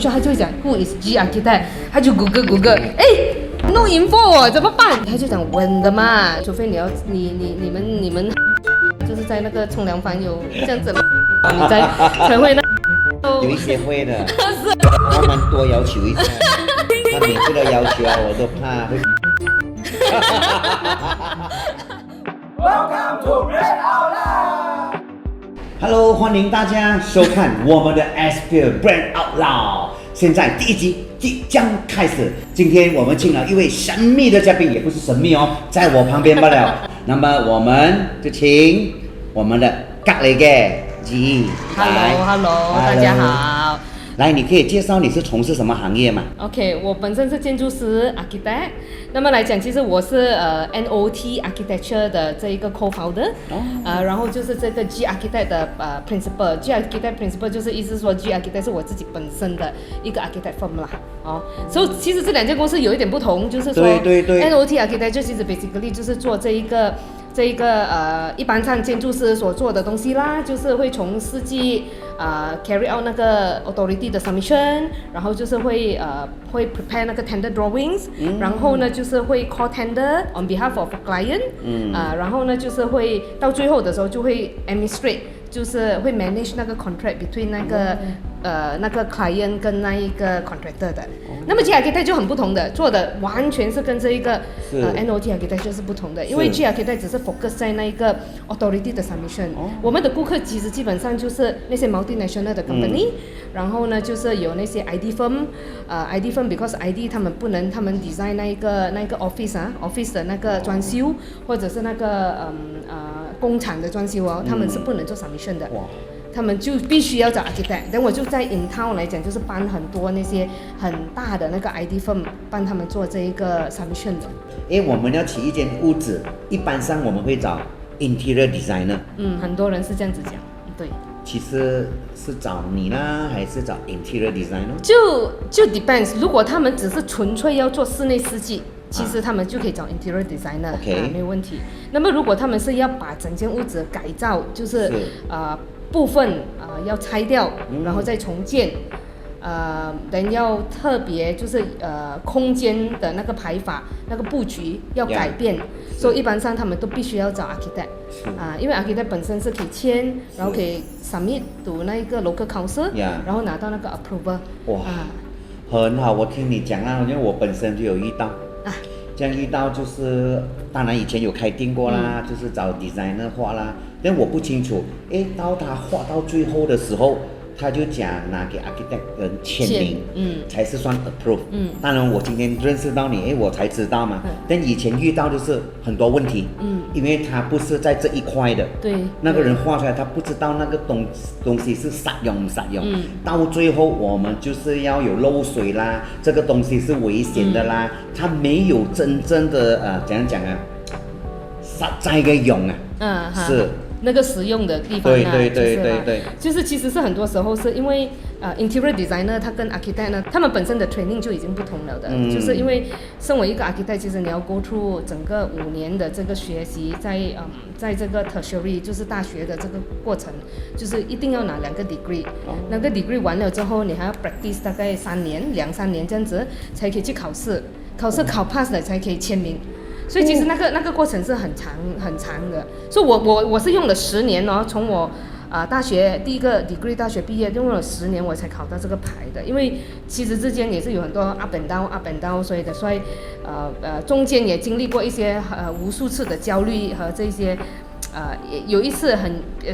workshop， 他就会讲 Who is G architect， 他就谷歌，哎，no info 怎么办？他就讲稳的嘛，除非你们就是在那个冲凉房有这样子，你才会那。有一些会的，他们多要求一下，他每次都要求啊，我都怕会。Welcome to Red Outlaw。Hello， 欢迎大家收看我们的 Aspire Brand Outlaw。现在第一集即将开始，今天我们请了一位神秘的嘉宾，也不是神秘哦，在我旁边罢了。那么我们就请我们的隔籬嘅G。Hello， 大家好。来，你可以介绍你是从事什么行业吗 ？OK， 我本身是建筑师 architect。那么来讲，其实我是NOT Architecture 的这一个 co-founder，然后就是这个 G Architect 的principal。G Architect principal 就是意思说 G Architect 是我自己本身的一个 architect firm 啦。所以其实这两间公司有一点不同，就是说对 NOT Architecture 其实 basically 就是做这一个一般上建筑师所做的东西啦，就是会从设计carry out 那个 authority 的 submission， 然后就是会 prepare 那个 tender drawings，然后呢就是会 call tender on behalf of a client，然后呢就是会到最后的时候就会 administrate， 就是会 manage 那个 contract between 那个 client 跟那一个 contractor 的。那么 G Architect 就很不同的，做的完全是跟这一个NOT Architect 是不同的，因为 G Architect 只是 focus 在那一个 authority 的 submission。我们的顾客其实基本上就是那些 multinational 的 company，然后呢就是有那些 ID firm，ID firm because ID 他们不能，他们 design 那一个 office 的那个装修，或者是那个工厂的装修他们是不能做 submission 的。他们就必须要找 architect， 但我就在 in town 来讲，就是帮很多那些很大的那个 ID firm 帮他们做这一个 submission 的。我们要起一间屋子，一般上我们会找 interior designer。很多人是这样子讲，对。其实是找你啦，还是找 interior designer？ 就 depends， 如果他们只是纯粹要做室内设计，其实他们就可以找 interior designer， 没有问题。那么如果他们是要把整间屋子改造，就是部分要拆掉，然后再重建，人要特别就是空间的那个排法、那个布局要改变，所以一般上他们都必须要找 architect，因为 architect 本身是可以签，然后可以 submit to 那一个 local council，然后拿到那个 approval。哇，很好，我听你讲啦，因为我本身就有遇到。这样遇到就是，当然以前有开店过啦，就是找 designer 画啦，但我不清楚，到他画到最后的时候，他就讲拿给 architect 人签名，才是算 approve。当然我今天认识到你，我才知道嘛。但以前遇到就是很多问题，因为他不是在这一块的，对，那个人画出来他不知道那个东西是实用不实用，到最后我们就是要有漏水啦，这个东西是危险的啦，他没有真正的怎样讲啊，实在嘅用啊，是。那个实用的地方对，就是其实是很多时候是因为interior designer 他跟 architect 呢，他们本身的 training 就已经不同了的，就是因为身为一个 architect， 其实你要 go through 整个5年的这个学习，在这个 tertiary 就是大学的这个过程，就是一定要拿2个 degree，那个 degree 完了之后，你还要 practice 大概2-3年这样子，才可以去考试考 pass 了才可以签名。所以其实那个过程是很长的，所以我是用了10年从我大学第一个 degree 大学毕业用了10年我才考到这个牌的，因为其实之间也是有很多 up and down， 所以中间也经历过一些无数次的焦虑和这些。有一次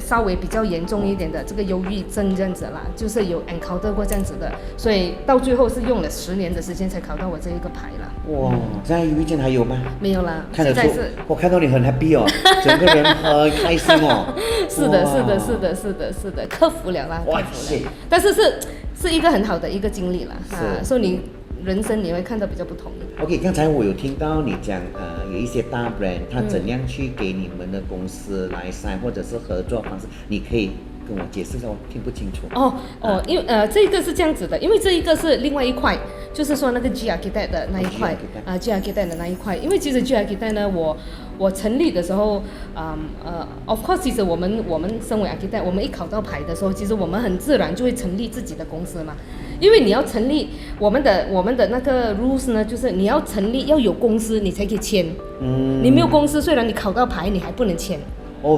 稍微比较严重一点的这个忧郁症这样子啦，就是有 encounter 过这样子的，所以到最后是用了10年的时间才考到我这一个牌啦。哇，现在忧郁症还有吗？没有啦，看得出，我看到你很 happy 整个人很开心是的，克服了啦，哇塞！但是是一个很好的一个经历啦，所以你人生你会看到比较不同。OK， 刚才我有听到你讲，有一些大 brand， 他怎样去给你们的公司来sign，或者是合作方式，你可以跟我解释一下，我听不清楚。因为这个是这样子的，因为这一个是另外一块，就是说那个 G Architect 的那一块，G Architect 的那一块，因为其实 G Architect 呢，我成立的时候，of course， 其实我们身为 Architect， 我们一考到牌的时候，其实我们很自然就会成立自己的公司嘛。因为你要成立我们的那个 rules 呢，就是你要成立要有公司你才可以签。你没有公司，虽然你考到牌，你还不能签。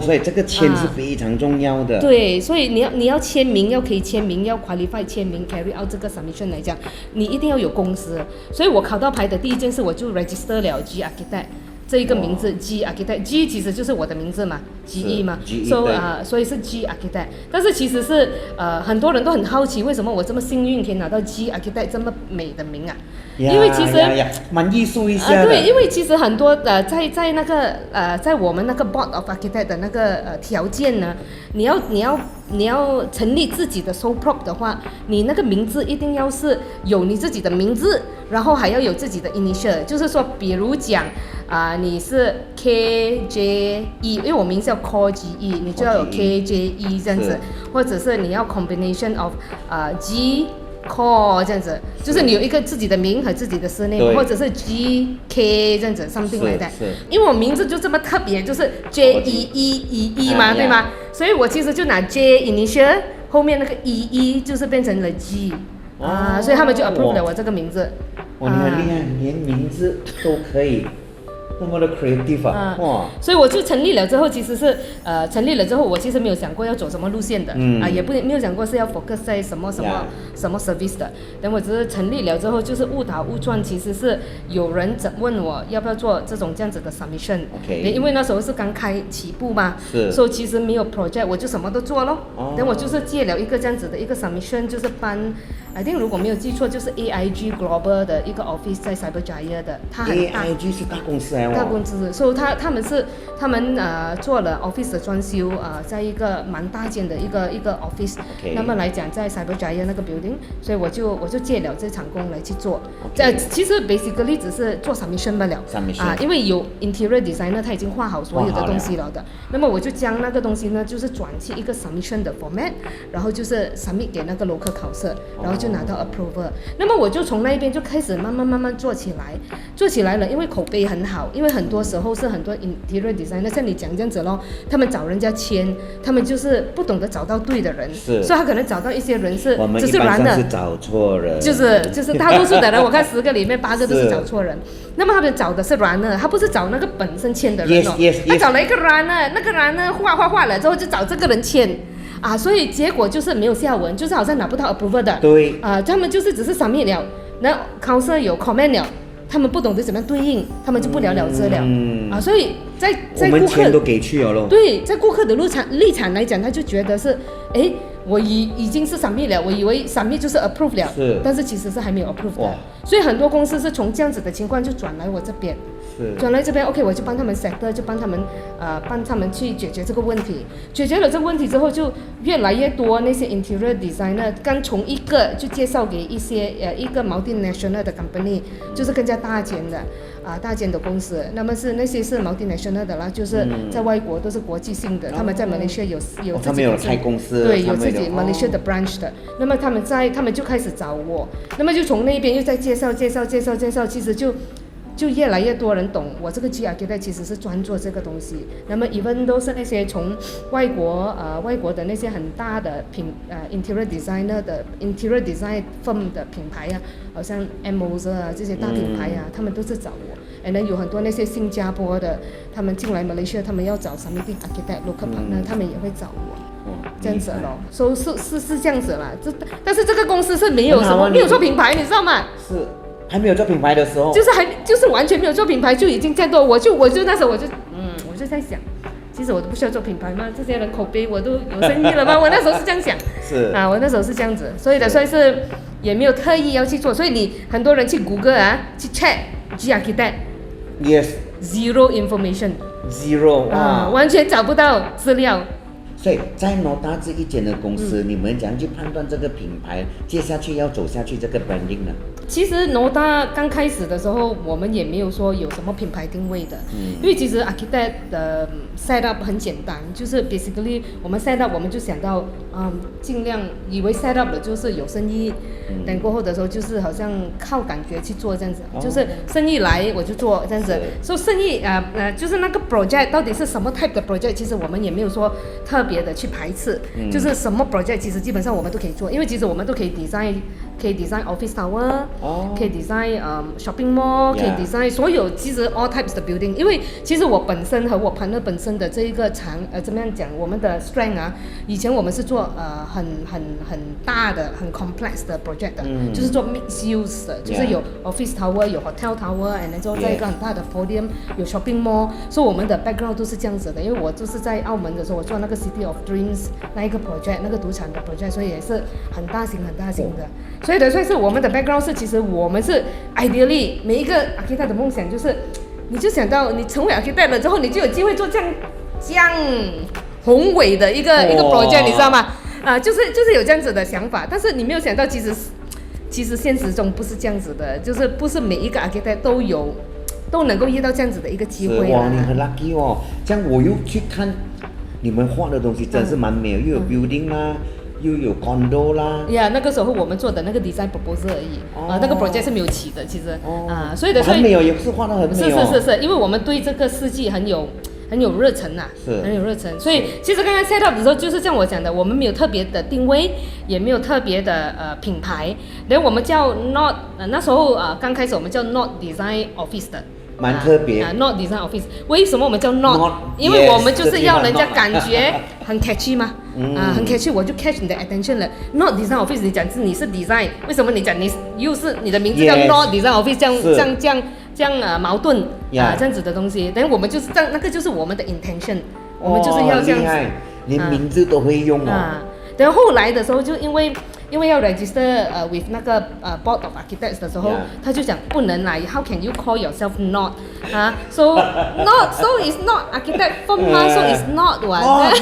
所以这个签是非常重要的。对，所以你要签名，要可以签名，要 qualify 签名 carry out 这个 submission 来讲，你一定要有公司。所以我考到牌的第一件事，我就 register 了 G Architect 这一个名字 G Architect， G 其实就是我的名字嘛，GE 嘛，所以是 G Architect。但是其实是很多人都很好奇，为什么我这么幸运可以拿到 G Architect 这么美的名啊？因为其实蛮艺术一下的。对，因为其实很多在那个在我们那个 Board of Architect 的那个条件呢，你要成立自己的 sole prop 的话，你那个名字一定要是有你自己的名字，然后还要有自己的 initial， 就是说，比如讲你是 KJE， 因为我名字叫 Core GE， 你就要有 KJE 这样子，或者是你要 combination of G。Core 这样子，就是你有一个自己的名和自己的surname，或者是 GK 这样子 something like that。因为我名字就这么特别，就是 JEE 嘛，对吗？所以我其实就拿 J initial 后面那个 EE 就是变成了 G，所以他们就 approve 了我这个名字。你很厉害，连名字都可以。那么的 creative 哇！所以我就成立了之后，其实是成立了之后，我其实没有想过要走什么路线的，也没有想过是要 focus 在什么 service 的。等我只是成立了之后，就是误打误撞，其实是有人问我要不要做这样子的 submission， 因为那时候是刚开起步嘛，所以其实没有 project， 我就什么都做咯。等我就是借了一个这样子的一个 submission， 就是搬，I think 如果没有记错，就是 AIG Global 的一个 office 在 Cyberjaya 的，它很大。AIG 是大公司大公司，所以他们做了 office 的装修，在一个蛮大间的一个 office， 那么来讲在 Cyberjaya 那个 building， 所以我就借了这场工来去做。其实 basically 只是做 submission 罢了，因为有 interior designer 他已经画好所有的东西了的，那么我就将那个东西呢，就是转去一个 submission 的 format， 然后就是 submit 给那个 local council， 然后就拿到 approval。那么我就从那一边就开始慢慢做起来了，因为口碑很好。因为很多时候是很多 interior designer 像你讲这样子咯，他们找人家签，他们就是不懂得找到对的人，所以他可能找到一些人是只是软的，我们一般上是找错人，就是大多数的人，我看10个里面8个都是找错人。那么他们找的是软的，他不是找那个本身签的人哦，他找了一个软的，那个软的画了之后就找这个人签。所以结果就是没有下文，就是好像拿不到 approval 的。对。他们就是只是 submit 了，那 council 有 comment 了。他们不懂得怎么样对应，他们就不了了之了。所以在我们钱都给去了咯。对，在顾客的立场来讲，他就觉得是，我已经是 submit 了，我以为 submit 就是 approve 了，但是其实是还没有 approve 的。所以很多公司是从这样子的情况就转来我这边。转来这边 ，OK， 我就帮他们 settle， 就帮他们去解决这个问题。解决了这个问题之后，就越来越多那些 interior designer， 刚从一个就介绍给一个 multinational 的 company， 就是更加大间的公司。那么是那些是 multinational 的啦，就是在外国都是国际性的，他们在 Malaysia 有自己他们有开公司，对，有自己 Malaysia 的 branch 的。那么他们就开始找我，那么就从那边又再介绍，其实就越来越多人懂我这个 G Architect 其实是专做这个东西。那么 even 都是那些从外国的那些很大的interior designer 的 interior design firm 的品牌好像 Moser 这些大品牌他们都是找我。然后有很多那些新加坡的，他们进来 Malaysia， 他们要找 submitting architect local partner， 他们也会找我。这样子咯，是这样子啦。但是这个公司是没有做品牌，你知道吗？是。还没有做品牌的时候，就是完全没有做品牌就已经这样多，我就那时候我就在想，其实我都不需要做品牌嘛，这些人口碑我都有生意了嘛，我那时候是这样想，我那时候是这样子，所以是也没有特意要去做，所以你很多人去谷歌去 check G Architect， zero information， 完全找不到资料。所以在Nota这一间的公司，你们怎样去判断这个品牌接下去要走下去这个 branding 呢？其实 Noda 刚开始的时候，我们也没有说有什么品牌定位的，因为其实 Architect 的 set up 很简单，就是 basically 我们 set up 我们就想到，尽量以为 set up 的就是有生意，等过后的时候就是好像靠感觉去做这样子，就是生意来我就做这样子，所以生意就是那个 project 到底是什么 type 的 project， 其实我们也没有说特别的去排斥，就是什么 project 其实基本上我们都可以做，因为其实我们都可以 design office tower，可以 design shopping mall， 可以 design 所有其实 all types 的 building。因为其实我本身和我 partner 本身的这一个怎么样讲，我们的 strength 以前我们是做很大的很 complex 的 project 的，就是做 mixed use 的，就是有 office tower， 有 hotel tower，and 之后在一个很大的 podium， 有 shopping mall， 所以我们的 background 都是这样子的。因为我就是在澳门的时候，我做那个 City of Dreams 那一个 project， 那个赌场的 project， 所以也是很大型的。所以的算是我们的 background 是，其实我们是 ideally 每一个 architect 的梦想就是，你就想到你成为 architect 了之后，你就有机会做这样宏伟的一个 project， 你知道吗？就是有这样子的想法，但是你没有想到，其实现实中不是这样子的，就是不是每一个 architect 都能够遇到这样子的一个机会。哇，你很 lucky 哦！这样我又去看你们画的东西，真是蛮美，又有 building 啦。又有 condo 啦，那个时候我们做的那个 design proposal 而已，那个 project 是没有起的，其实，所以很美哦，也是画得很美哦。是，因为我们对这个设计很有热忱呐，很有热忱，所以其实刚刚 set up 的时候就是像我讲的，我们没有特别的定位，也没有特别的品牌，然后我们叫 Not， 那时候刚开始我们叫 Not Design Office 的。蛮特别Not Design Office， 为什么我们叫 Not？ 因为我们就是要人家感觉很 catchy 嘛，很 catchy， 我就 catch 你的 attention 了。Not Design Office， 你讲是你是 design， 为什么你讲你又是你的名字叫 Not Design Office， 这样矛盾这样子的东西，等我们就是这样，那个就是我们的 intention， 我们就是要这样子，连名字都会用哦。然后后来的时候就因为要 register with 那个board of architects 的时候，他就讲不能啦 ，How can you call yourself not？ so it's not architect firm 嘛 ，so it's not what？ No，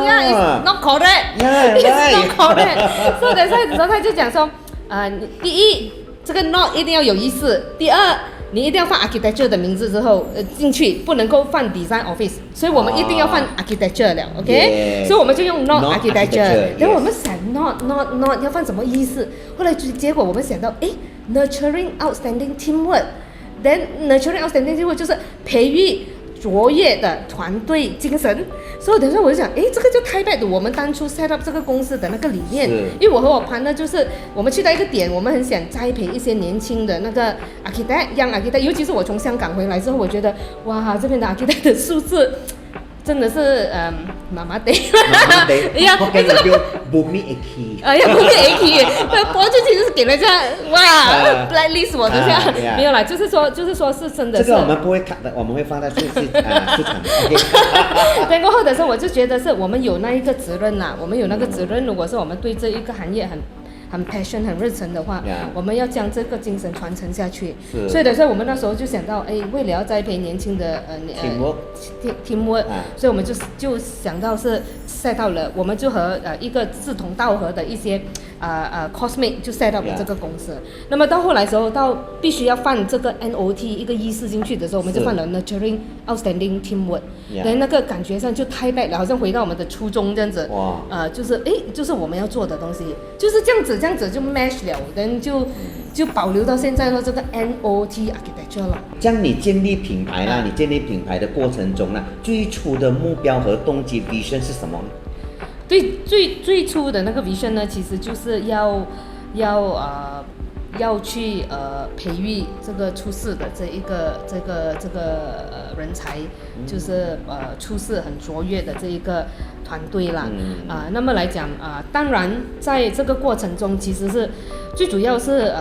it's not correct，it's not correct。所以的时候他就讲说，第一，这个 not 一定要有意思；第二，你一定要放 architecture 的名字之后进去，不能够放 design office， 所以我们一定要放 architecture 了 ，OK？ 所以我们就用 not architecture。然后我们想 not 要放什么意思？后来结果我们想到，nurturing outstanding teamwork，then nurturing outstanding teamwork 就是培育卓越的团队精神。所以等一下我就想，这个就 tie back 我们当初 set up 这个公司的那个理念。因为我和我partner就是我们去到一个点，我们很想栽培一些年轻的那个 young architect， 尤其是我从香港回来之后，我觉得哇，这边的 architect 的素质真的是麻麻地。我跟你讲，bumi aki。bumi aki， 我就其实是给人家哇 blacklist 我等下没有啦，就是说是真的是。这个我们不会看的，我们会放在市场的。对，过后的时候我就觉得是我们有那一个责任啦，我们有那个责任，如果是我们对这一个行业很 passion 很热忱的话，我们要将这个精神传承下去。所以的时候我们那时候就想到，为了要栽培年轻的teamwork， 所以我们就想到是 set 到了，我们就和一个志同道合的一些cosmate 就 set 到了这个公司。那么到后来的时候，到必须要放这个 NOT 一个意思进去的时候，我们就放了 nurturing outstanding teamwork， 那个感觉上就太 back 了，好像回到我们的初衷这样子。就是我们要做的东西，就是这样子就 match 了，然后就保留到现在的这个 NOT architecture 了。这样你建立品牌啦，你建立品牌的过程中呢，最初的目标和动机 vision 是什么呢？对，最初的那个 vision 呢，其实就是要去培育这个出世的这个人才，就是出世很卓越的这一个团队啦。那么来讲当然在这个过程中，其实是最主要是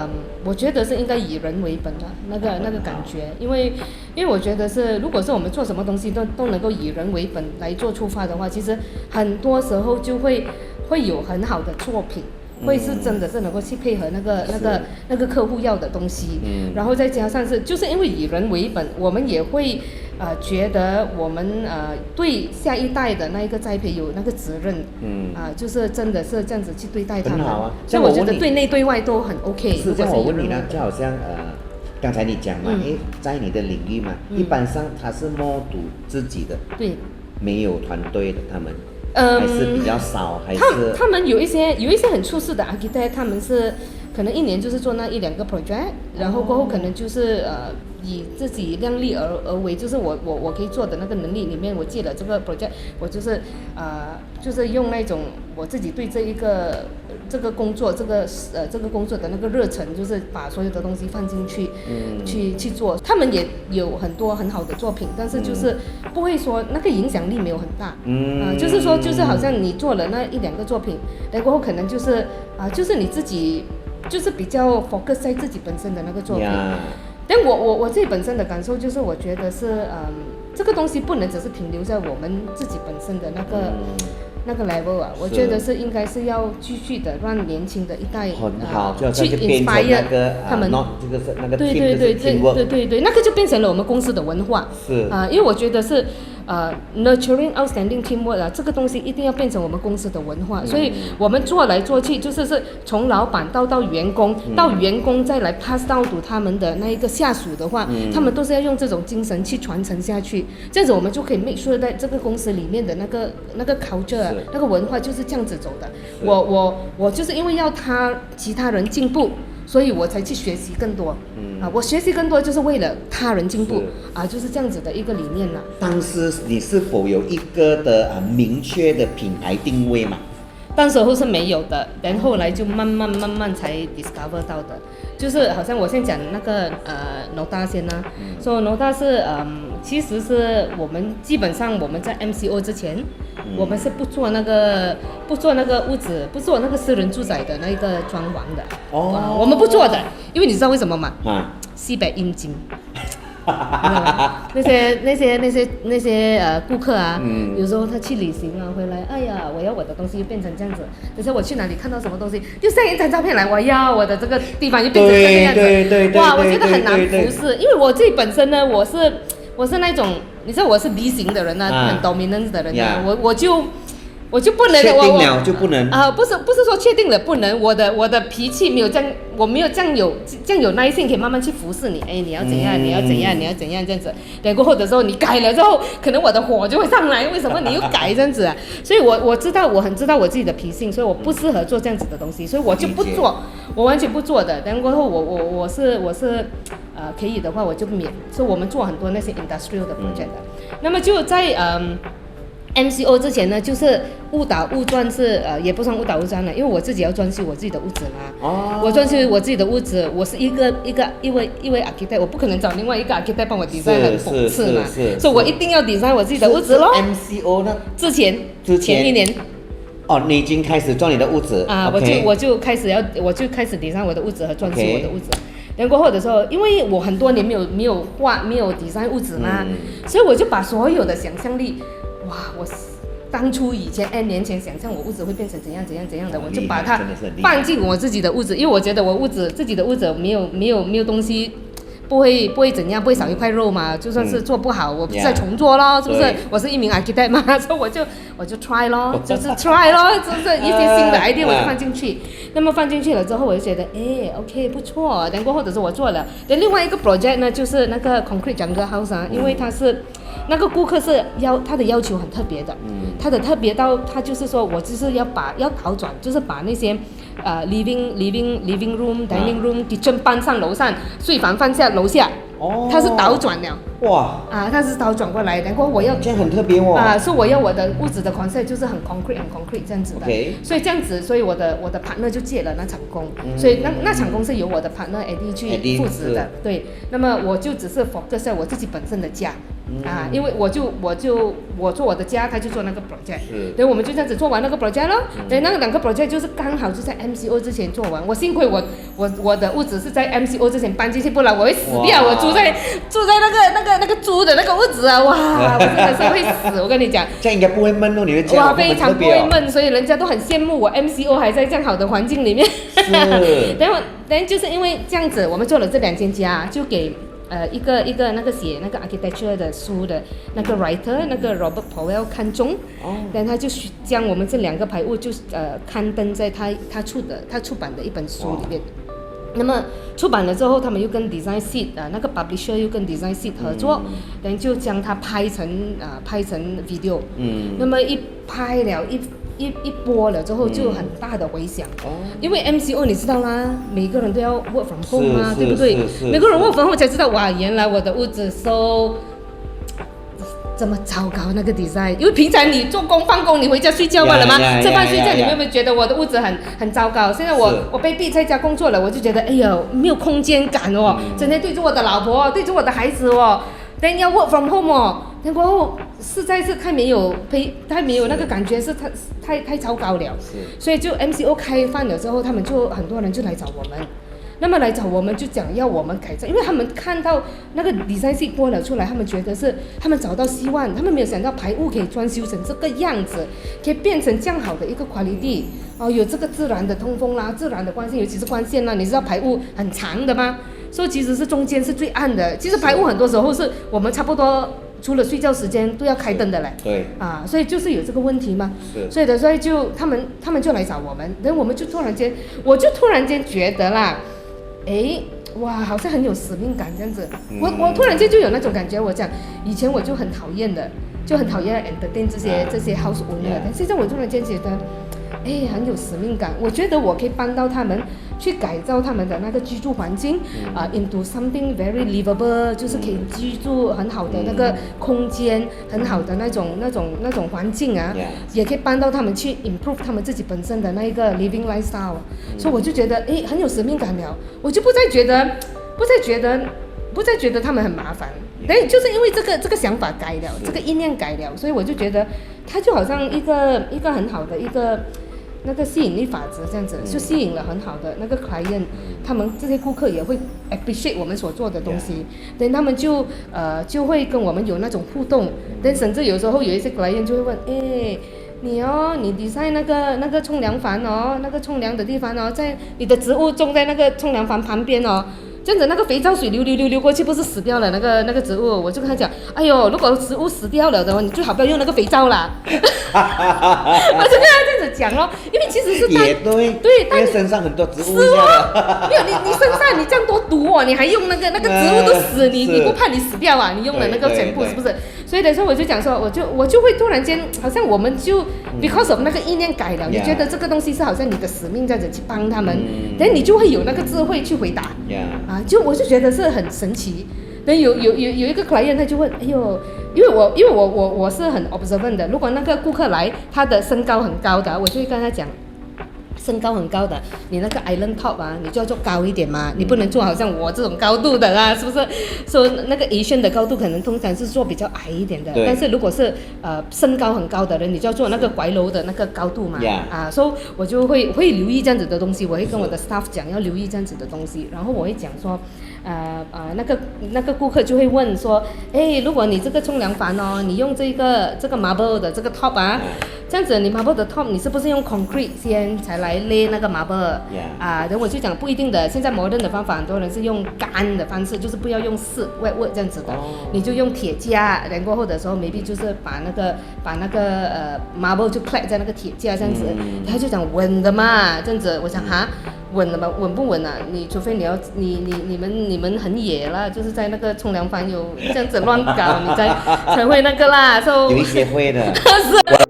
我觉得是应该以人为本的那个感觉，因为我觉得是如果是我们做什么东西都能够以人为本来做出发的话，其实很多时候就会有很好的作品。会是真的是能够去配合那个客户要的东西，然后再加上就是因为以人为本，我们也会觉得我们对下一代的那一个栽培有那个责任，就是真的是这样子去对待他们，很好啊。所以我觉得对内对外都很 OK。是这样，我问你呢，就好像刚才你讲嘛，在你的领域嘛，一般上他是model自己的，对，没有团队的，他们还是比较少，还是他们有一些很出色的 architect， 他们是可能一年就是做那1-2个 project， 然后过后可能就是以自己量力而为，就是我可以做的那个能力里面，我借了这个 project， 我就是就是用那种我自己对这个工作这个工作的那个热忱，就是把所有的东西放进去，去做。他们也有很多很好的作品，但是就是不会说那个影响力没有很大，就是说就是好像你做了那1-2个作品，然后过后可能就是就是你自己就是比较 focus 在自己本身的那个作品。但我自己本身的感受就是，我觉得是这个东西不能只是停留在我们自己本身的那个 level 啊，我觉得是应该是要继续的让年轻的一代很好，去就变成那个他们这个是那个对 team 就是 teamwork，对，那个就变成了我们公司的文化。是因为我觉得是nurturing outstanding teamwork 这个东西一定要变成我们公司的文化，所以我们做来做去就是从老板到员工，到员工再来 pass down to 他们的那一个下属的话，他们都是要用这种精神去传承下去，这样子我们就可以 make sure 在这个公司里面的那个 culture 那个文化就是这样子走的。我就是因为要其他人进步，所以我才去学习更多。我学习更多就是为了他人进步就是这样子的一个理念啦。当时你是否有一个的明确的品牌定位嘛？当时候是没有的，然后后来就慢慢才 discover 到的，就是好像我先讲那个Nota 先啦，说 Nota 是其实是我们基本上我们在 MCO 之前，我们是不做那个屋子，不做那个私人住宅的那个装潢的，我们不做的，因为你知道为什么吗？西北阴经。那些顾客有时候他去旅行回来，哎呀，我要我的东西变成这样子。等下我去哪里看到什么东西，就上一张照片来，我要我的这个地方就变成这个样子。对，哇，我觉得很难服侍，因为我自己本身呢，我是那种，你知道我是D型的人很 dominant 的人我就不能，确定了就不能不是说确定了不能，我的脾气没有这样，我没有这样有耐性，可以慢慢去服侍你。你要怎样，你要怎样这样子。等过后的时候，你改了之后，可能我的火就会上来。为什么你又改这样子啊？所以我很知道我自己的脾性，所以我不适合做这样子的东西，所以我就不做，我完全不做的。等过后我是可以的话我就免。所以我们做很多那些 industrial 的 project 的。那么就在MCO 之前呢，就是误打误撞也不算误打误撞了，因为我自己要装修我自己的屋子嘛。我装修我自己的屋子，我是一位 architect， 我不可能找另外一个 architect 帮我 design 很讽刺嘛，所以我一定要 design 我自己的屋子咯。MCO 呢？之前一年。你已经开始装你的屋子我就开始 design 我的屋子和装修我的屋子。然后过后的时候，因为我很多年没有design 屋子嘛，所以我就把所有的想象力。我当初以前 N 年前想象我屋子会变成怎样的，我就把它放进我自己的屋子，因为我觉得我自己的屋子没有东西，不会怎样，不会少一块肉嘛，就算是做不好，我再重做咯，是不是？我是一名 architect 嘛，所以我就 try 咯，就是 try 咯，就是一些新的 idea 我就放进去。那么放进去了之后，我就觉得OK 不错。等过后的时候我做了，另外一个 project 呢，就是那个 concrete jungle house 因为它是。那个顾客是他的要求很特别的，他的特别到他就是说我就是要倒转，就是把那些living room dining room kitchen 搬上楼上，睡房放下楼下，他是倒转了。他是倒转过来，然后我要这样很特别所以我要我的屋子的 concept 就是很 concrete 这样子的。所以这样子，所以我的 partner 就借了那场工，所以那场工是由我的 partner Eddie 去负责的。对，那么我就只是 focus 在我自己本身的家。因为我做我的家，他就做那个 project，对，我们就这样子做完那个 project 咯。对，那个2个 project 就是刚好就在 MCO 之前做完。我幸亏我的屋子是在 MCO 之前搬进去，不然我会死掉。我住在个猪的那个屋子啊，哇，我真的是会死，我跟你讲。这样应该不会闷哦，你的家哇，非常不会闷，所以人家都很羡慕我 MCO 还在这样好的环境里面。是。等就是因为这样子，我们做了这2间家，就给一个那个写那个 architecture 的书的那个 writer 那个 Robert Powell 看中，然后他就将我们这2个排屋就刊登在他出版的一本书里面。那么出版了之后，他们又跟 Design Seed 那个 publisher 又跟 Design Seed 合作，然后就将它拍成 video。那么一拍了一播了之后，就有很大的回响。因为 MCO 你知道啦，每个人都要 work from home 啊，对不对？每个人 work from home 才知道，哇，原来我的屋子这么糟糕那个 design， 因为平常你做工放工，你回家睡觉罢了吗？吃饭睡觉，你有没有觉得我的屋子很糟糕？现在我被逼在家工作了，我就觉得哎呦没有空间感哦，整天对着我的老婆，对着我的孩子哦，但要 work from home 哦，然后实在是太没有那个感觉，是太糟糕了。所以就 MCO 开放了之后，很多人就来找我们。那么来找我们就讲要我们改造，因为他们看到那个 design sheet 播了出来，他们觉得是他们找到希望，他们没有想到排屋可以装修成这个样子，可以变成这样好的一个 quality， 有这个自然的通风啦，自然的光线，尤其是光线啦，你知道排屋很长的吗？所以其实是中间是最暗的，其实排屋很多时候是我们差不多除了睡觉时间都要开灯的嘞。对。所以就是有这个问题嘛。所以就他们就来找我们，然后我们就我就突然间觉得啦。哇，好像很有使命感这样子。我突然间就有那种感觉，我讲以前我就很讨厌 entertain 这些 house owner，但现在我突然间觉得，很有使命感。我觉得我可以帮到他们去改造他们的那个居住环境into something very livable， 就是可以居住很好的那个空间，很好的那种环境啊，也可以帮到他们去 improve 他们自己本身的那一个 living lifestyle。所以我就觉得很有使命感了，我就不再觉得他们很麻烦。但就是因为这个想法改了，这个意念改了，所以我就觉得它就好像一个很好的一个那个吸引力法则这样子，就吸引了很好的那个 client， 他们这些顾客也会 appreciate 我们所做的东西，等他们就会跟我们有那种互动，但甚至有时候有一些 client 就会问，你 design 那个冲凉房哦，那个冲凉的地方哦，在你的植物种在那个冲凉房旁边哦。这样子那个肥皂水流过去，不是死掉了那个植物？我就跟他讲，哎呦，如果植物死掉了的话，你最好不要用那个肥皂啦。我就跟他这样子讲咯，因为其实是也对，因为身上很多植物是哦，没有你身上你这样多毒哦，你还用那个植物都死，你不怕你死掉啊？你用了那个全部是不是？所以的时候我就讲说，我就会突然间好像我们就 because of 那个意念改了，你觉得这个东西是好像你的使命这样子去帮他们，然后你就会有那个智慧去回答。我就觉得是很神奇。等有一个 client 他就问，哎呦，因为我是很 observant 的，如果那个顾客来，他的身高很高的，我就会跟他讲，身高很高的，你那个 island top 你就要做高一点嘛，你不能做好像我这种高度的啦，是不是？说那个 Asian 的高度可能通常是做比较矮一点的，但是如果是身高很高的人，你就要做那个拐楼的那个高度嘛。所以我就会留意这样子的东西，我会跟我的 staff 讲要留意这样子的东西，然后我会讲说。那个顾客就会问说，如果你这个冲凉房哦，你用这个 marble 的这个 top 这样子你 marble 的 top 你是不是用 concrete 先才来 lay 那个 marble？ 然后我就讲不一定的，现在 modern 的方法很多人是用干的方式，就是不要用wet wood 这样子的，你就用铁架，然后或者说 maybe 就是把那个marble 就 clad 在那个铁架这样子，他就讲稳的嘛，这样子，我想稳了吗？稳不稳啊？你除非你们很野啦，就是在那个冲凉房有这样子乱搞，你才会那个啦。有一些会的，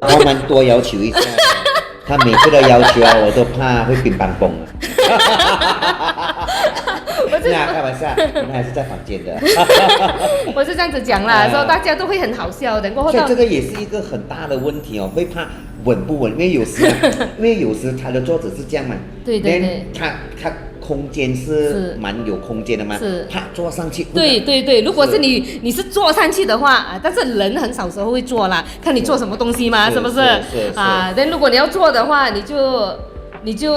我们多要求一下。他每次的要求我都怕会乒乓崩了。开玩笑，我们还是在房间的。我是这样子讲啦，说大家都会很好笑的。所以这个也是一个很大的问题哦，会怕稳不稳，因为有时他的桌子是这样嘛，对，他空间是蛮有空间的嘛，他坐上去。对，如果是你是坐上去的话但是人很少时候会坐啦，看你做什么东西嘛，是不是？但如果你要坐的话，你就你就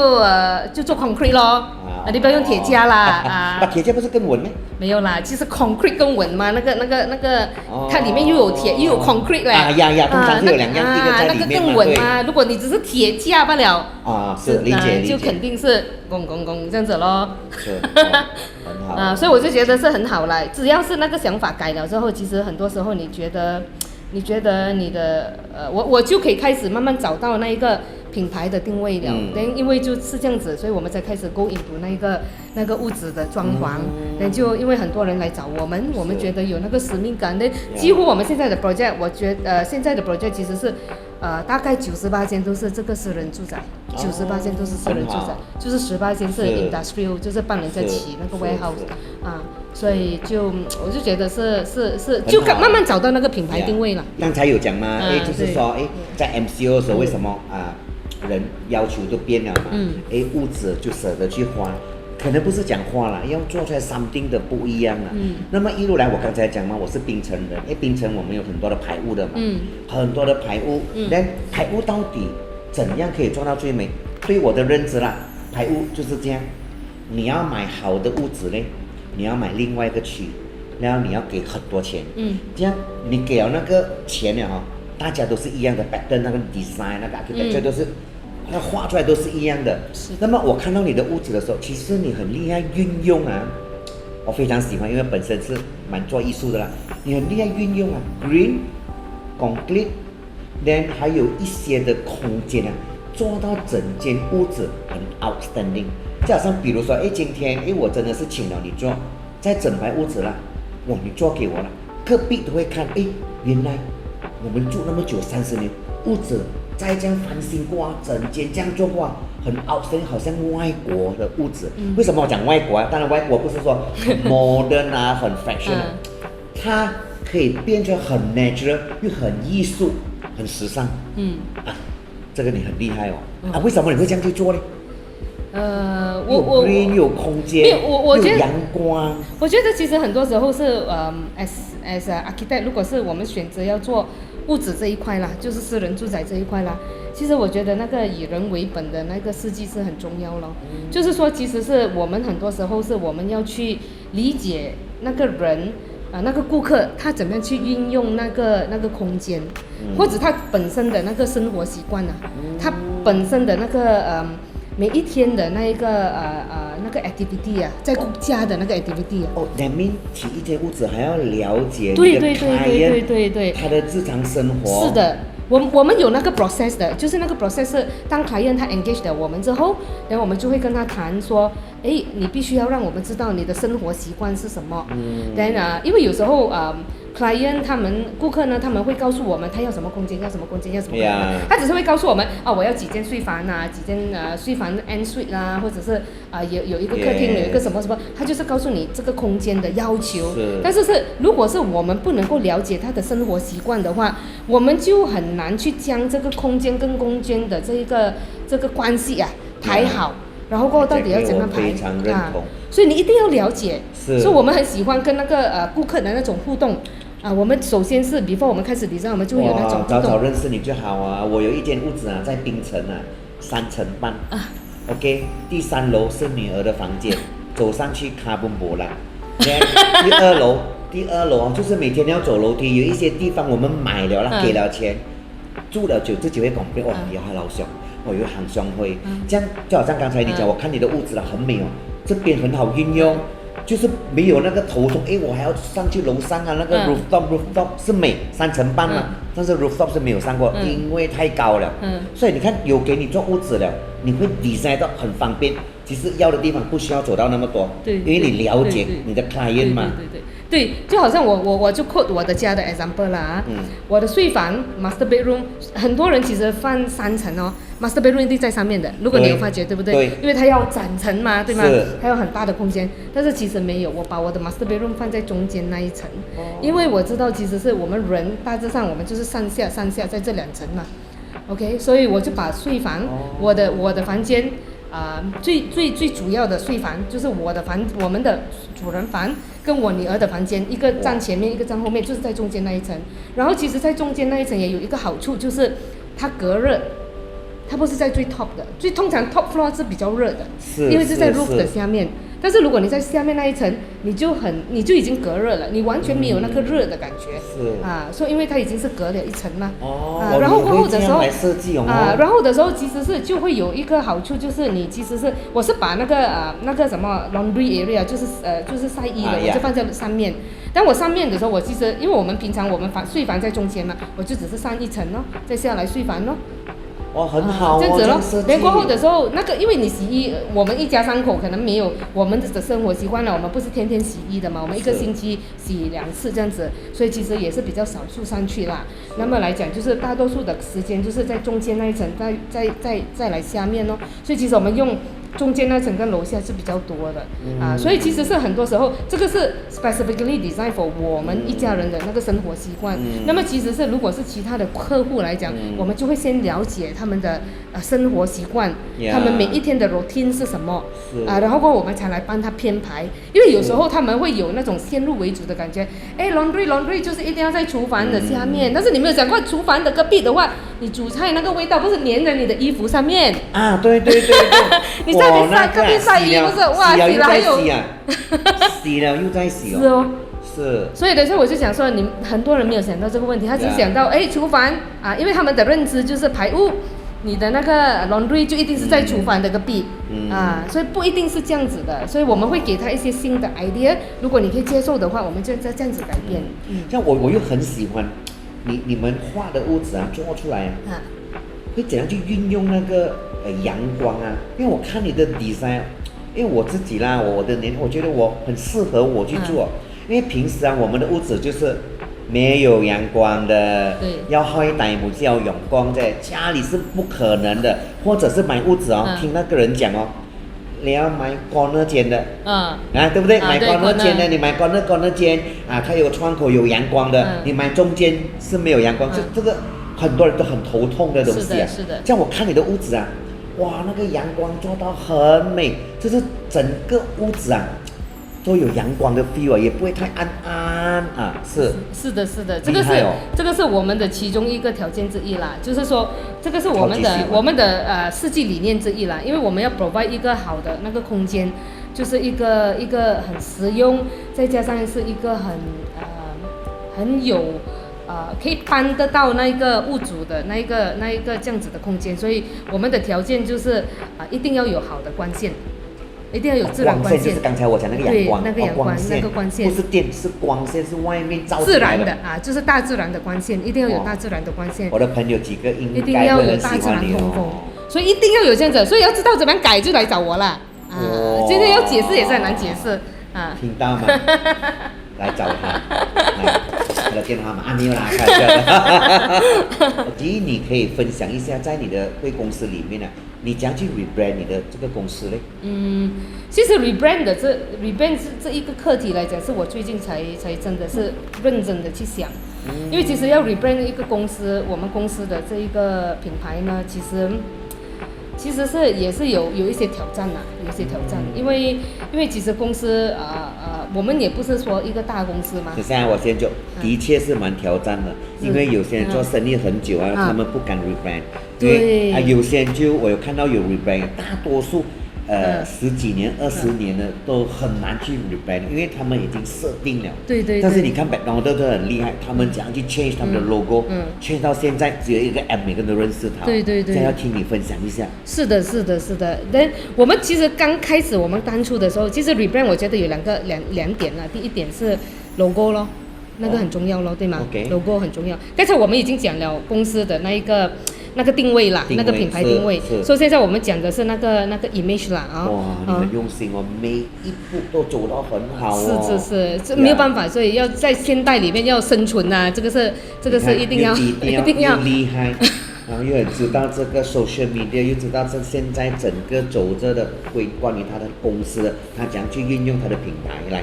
做 concrete 咯，你不要用铁架啦那铁架不是更稳吗？没有啦，其实 concrete 更稳嘛，那个，它里面又有铁又有 concrete 嘞，通常是有两样，一个在里面嘛，那个更稳嘛。如果你只是铁架罢了，是理解，就肯定是拱这样子咯。是，很好。所以我就觉得是很好啦，只要是那个想法改了之后，其实很多时候你觉得你的我就可以开始慢慢找到那一个品牌的定位了。因为就是这样子，所以我们才开始 go into 那个屋子的装潢。就因为很多人来找我们觉得有那个使命感的。几乎我们现在的 project， 我觉得现在的 project 其实是大概98%都是这个私人住宅，98%都是私人住宅，就是18%是 industrial， 就是帮人家起那个 warehouse 所以我就觉得是就慢慢找到那个品牌定位了。刚才有讲嘛，就是说，在 MCO 的时候为什么人要求都变了嘛？屋子就舍得去花，可能不是讲花啦，要做出来 something 的不一样了。那么一路来，我刚才讲嘛，我是槟城人，槟城我们有很多的排屋的嘛，很多的排屋，但排屋到底怎样可以做到最美？对我的认知啦，排屋就是这样，你要买好的屋子呢，你要买另外一个区，然后你要给很多钱，这样你给了那个钱了大家都是一样的 pattern， 那个 design 那个 architecture 都是。它画出来都是一样的。那么我看到你的屋子的时候，其实你很厉害运用我非常喜欢，因为本身是蛮做艺术的啦。你很厉害运用green、concrete，then 还有一些的空间做到整间屋子很 outstanding。就好像比如说，今天我真的是请了你做，在整排屋子啦，哇，你做给我了，隔壁都会看，原来我们住那么久30年，屋子。再这样翻新过整间这样做过很 outstanding， 好像外国的屋子。为什么我讲外国当然外国不是说很 modern 很 fashion，它可以变成很 natural， 又很艺术，很时尚。这个你很厉害为什么你会这样去做呢？有 green 有空间，我觉得有阳光。我觉得其实很多时候是as architect， 如果是我们选择要做屋子这一块啦，就是私人住宅这一块啦，其实我觉得那个以人为本的那个设计是很重要咯。就是说，其实是我们很多时候是我们要去理解那个人那个顾客他怎么样去运用那个空间，或者他本身的那个生活习惯他本身的那个每一天的那一个那个 activity 在家的那个 activity that mean 起一间屋子还要了解对他的日常生活。是的，我们有那个 process 的，就是那个 process 是当 client 他 engage 了我们之后，然后我们就会跟他谈说，你必须要让我们知道你的生活习惯是什么。因为有时候client 顾客呢，他们会告诉我们他要什么空间，他只是会告诉我们我要几间睡房几间睡房 en suite 啦，或者是有一个客厅，有一个什么，他就是告诉你这个空间的要求。但是如果是我们不能够了解他的生活习惯的话，我们就很难去将这个空间跟空间的这个关系排好。然后过后到底要怎么排所以你一定要了解。所以我们很喜欢跟那个顾客的那种互动。我们首先是 before 我们开始 design， 我们就会有那种互动。早认识你就好我有一间屋子在槟城3层半OK， 第3楼是女儿的房间，走上去卡奔波啦。第二楼就是每天要走楼梯，有一些地方我们买了啦，给了钱，住了久自己会讲别也还老乡。有行商会，这样就好像刚才你讲，我看你的屋子很美这边很好运用，就是没有那个头痛，我还要上去楼上那个 rooftop 是美3层半嘛，但是 rooftop 是没有上过，因为太高了，所以你看有给你做屋子了，你会 design 到很方便，其实要的地方不需要走到那么多，因为你了解你的 client 嘛。对，就好像我就 quote 我的家的 example 啦我的睡房 master bedroom， 很多人其实放3层master bedroom 一定在上面的，如果你有发觉对不对？因为它要展层嘛，对吗？它有很大的空间，但是其实没有，我把我的 master bedroom 放在中间那一层，因为我知道其实是我们人大致上我们就是上下在这2层嘛 ，OK， 所以我就把睡房我的房间最主要的睡房就是我们的主人房跟我女儿的房间，一个站前面，一个站后面，就是在中间那一层。然后其实在中间那一层也有一个好处，就是它隔热，它不是在最 top 的，通常 top floor 是比较热的，是因为是在是 roof 的下面。但是如果你在下面那一层，你就已经隔热了，你完全没有那个热的感觉。是啊，所以因为它已经是隔了一层嘛。然后过后的时候设计然后的时候其实是就会有一个好处，就是你其实是我是把那个什么 laundry area 就是晒衣的，我就放在上面。但我上面的时候，我其实因为我们平常睡房在中间嘛，我就只是上一层咯，再下来睡房咯。很好这样子咯。连过后的的时候，因为你洗衣，我们一家三口可能没有我们的生活习惯了，我们不是天天洗衣的嘛，我们一个星期洗2次这样子，所以其实也是比较少数上去啦。那么来讲，就是大多数的时间就是在中间那一层，再来下面咯。所以其实我们用中间那层跟楼下是比较多的，所以其实是很多时候这个是 specifically designed for 我们一家人的那个生活习惯。那么其实是如果是其他的客户来讲，我们就会先了解他们的生活习惯，他们每一天的 routine 是什么，然后过后我们才来帮他编排。因为有时候他们会有那种先入为主的感觉，laundry 就是一定要在厨房的下面，但是你没有想过厨房的隔壁的话，你煮菜那个味道不是粘在你的衣服上面啊？对你在隔壁晒衣不是？哇，洗了还有洗了又再洗是哦。是，所以的时候我就想说，很多人没有想到这个问题，他只想到厨房因为他们的认知就是排污，你的那个 laundry 就一定是在厨房的隔壁，所以不一定是这样子的，所以我们会给他一些新的 idea， 如果你可以接受的话，我们就这样子改变。像我又很喜欢你们画的屋子做出来会怎样去运用那个阳光因为我看你的 design， 因为我自己啦，我觉得我很适合我去做，因为平时我们的屋子就是没有阳光的，对，要开大门就要阳光在家里是不可能的，或者是买屋子听那个人讲你要买 corner 间的，对不对？买 corner 间的，你买 corner 间它有窗口有阳光的，你买中间是没有阳光，这个很多人都很头痛的东西是的。像我看你的屋子哇，那个阳光做到很美，就是整个屋子都有阳光的 feel 也不会太暗是的，这个是我们的其中一个条件之一啦，就是说这个是我们的设计理念之一啦，因为我们要 provide 一个好的那个空间，就是一个很实用，再加上是一个很有可以搬得到那个屋主的那一个这样子的空间，所以我们的条件就是一定要有好的光线。一定要有自然光线，就是刚才我讲那个阳光，那个阳光，那个光线不是电，是光线，是外面照自然的就是大自然的光线，一定要有大自然的光线。我的朋友几个一定要有大自然通风，所以一定要有这样子，所以要知道怎么样改就来找我啦。今天要解释也是很难解释听到吗？来找他，他的电话嘛，没有啦，开玩笑的。其实你可以分享一下，在你的贵公司里面你怎样去 rebrand 你的这个公司嘞？其实 rebrand 这一个课题来讲，是我最近才真的是认真的去想，因为其实要 rebrand 一个公司，我们公司的这一个品牌呢，其实是也是有一些挑战有一些挑战，因为其实公司我们也不是说一个大公司嘛。现在我先就的确是蛮挑战的，因为有些人做生意很久他们不敢 rebrand，对有些人我有看到有 rebrand， 大多数10几年、20年的都很难去 rebrand， 因为他们已经设定了。对。但是你看 McDonald's 都很厉害，他们怎样去 change 他们的 logo，change 到现在只有一个 app， 每个人都认识他。对。现在要听你分享一下。是的。但我们其实刚开始我们当初的时候，其实 rebrand 我觉得有两点啦。第一点是 logo 咯，那个很重要咯，对吗？logo 很重要。刚才我们已经讲了公司的那个定位啦，那个品牌定位，所以现在我们讲的是那个 image 啦你很用心每一步都走到很好是，这没有办法，所以要在现代里面要生存这个是一定要厉害。然后又知道这个 social media， 又知道这现在整个走着的关于他的公司的，他怎样去运用他的品牌来。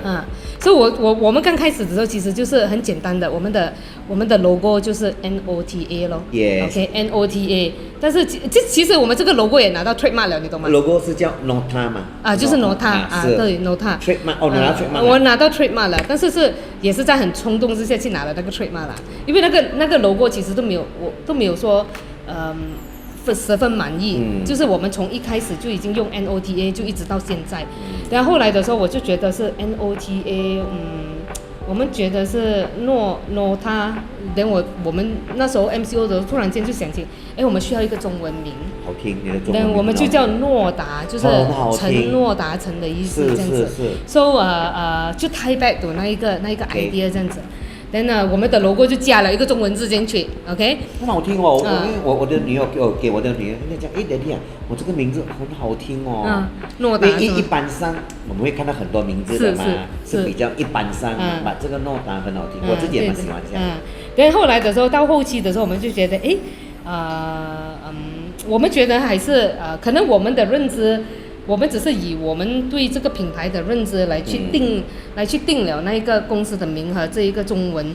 所以我们刚开始的时候其实就是很简单的，我们的 logo 就是 NOTA 咯。OK NOTA， 但是其实我们这个 logo 也拿到 trademark 了，你懂吗 ？logo 是叫 Nota 嘛？就是 Nota 对 Nota。trademark 拿到 trademark。我拿到 trademark 了，但是也是在很冲动之下去拿了那个 trademark 啦，因为那个 logo 其实都没有说十分满意，就是我们从一开始就已经用 NOTA 就一直到现在，然后后来的时候我就觉得是 NOTA，我们觉得是Nota，等我们那时候 MCO 的时候突然间就想起，我们需要一个中文名，好听，你的中文名，我们就叫诺达，就是承诺达成的意思这样子。So 就 tie back to 那一个 idea 这样子。然后呢，我们的 logo 就加了一个中文字进去 ，OK？ 很好听哦，我的女友给我的女儿，人家讲，Daddy 啊，我这个名字很好听哦。诺达。一般上我们会看到很多名字的嘛，是比较一般上，把这个诺达很好听，我自己也蛮喜欢这样。然后后来的时候，到后期的时候，我们就觉得，我们觉得还是可能我们的认知。我们只是以我们对这个品牌的认知来去定了那一个公司的名和这一个中文，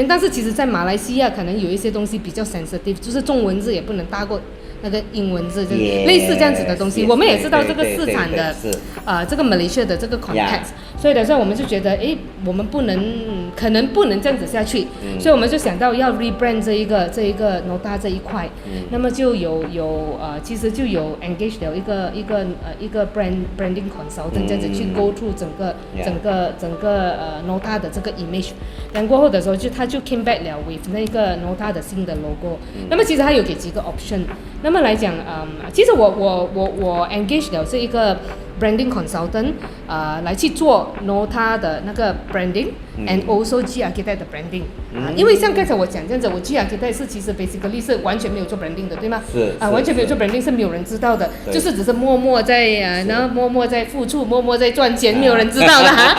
但是其实在马来西亚可能有一些东西比较 sensitive， 就是中文字也不能大过那个英文字，类似这样子的东西。我们也知道这个市场的这个 Malaysia 的这个 context， 所以的时候我们就觉得我们可能不能这样子下去，所以我们就想到要 rebrand 这一个 Nota 这一块，那么就其实就有 engage 了一个branding consultant 这样子去 go through 整个Nota 的这个 image， 然后过后的时候他就 came back 了 with 那个 Nota 的新的 logo，那么其实他有给几个 option， 那么来讲，其实我 engage 了这一个 branding consultant， 来去做 Nota 的那个 branding，and also G Architect 的 branding，因为像刚才我讲这样子，我 G Architect 是其实 basically 是完全没有做 branding 的，对吗？完全没有做 branding 是没有人知道的，就是只是默默在然后默默在付出，默默在赚钱，没有人知道的哈。